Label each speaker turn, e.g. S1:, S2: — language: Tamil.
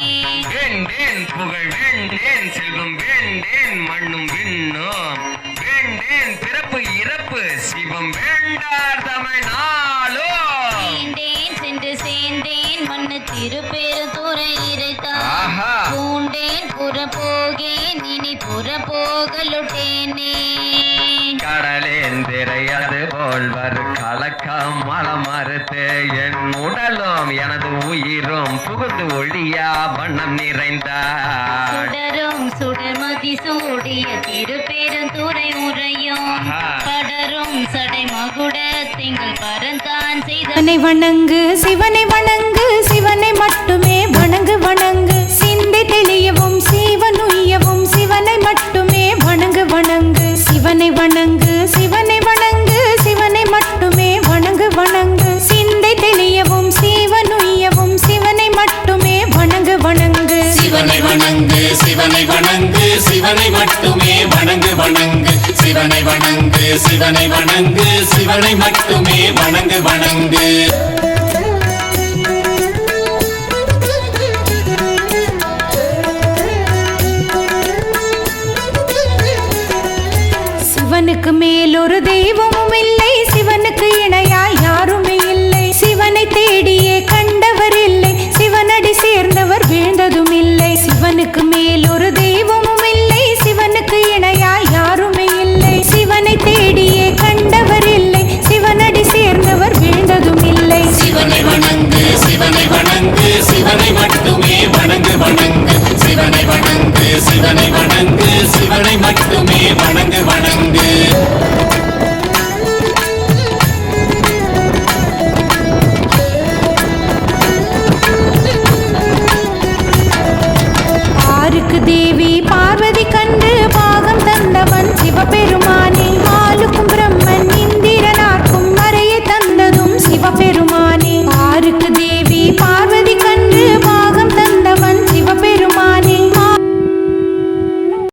S1: வேண்டேன் புகழ் வேண்டேன் செல்வம் வேண்டேன் மண்ணும் விண்ணும் வேண்டேன் பிறப்பு இறப்பு சிவம் வேண்டார் தமிழ்நாளோ
S2: வேண்டேன் சென்று சேர்ந்தேன் மண்ணு திருப்பெருந்துறை இறைத்தான் பூண்டேன் புற போகேன் இனி புற போகலுட்டேனே
S1: கடலேந்திரை அது போல்வர் கலக்கம் மலம் மறுத்து என் உடலும் எனது உயிரும் புகுந்து ஒளியா வண்ணம் நிறைந்தார்
S2: சுடரும் சுடமதி சூடிய திருப்பெருந்துறை உரையும் படரும் சடை மகுட திங்கள் பரந்தான் செய்தனை
S3: வணங்கு சிவனை வணங்கு சிவனை மட்டுமே வணங்கு வணங்கு சிந்தை தெளியவும் சீவன் உய்யவும் சிவனை மட்டுமே வணங்கு வணங்கு சிவனை வணங்கு சிவனை வணங்கு சிவனை மட்டுமே வணங்கு வணங்கு சிந்தை தெளியவும் சீவன் உய்யவும் சிவனை மட்டுமே வணங்கு வணங்கு
S4: சிவனை வணங்கு சிவனை வணங்கு சிவனை மட்டுமே வணங்கு வணங்கு சிவனை வணங்கு சிவனை வணங்கு சிவனை மட்டுமே வணங்கு வணங்கு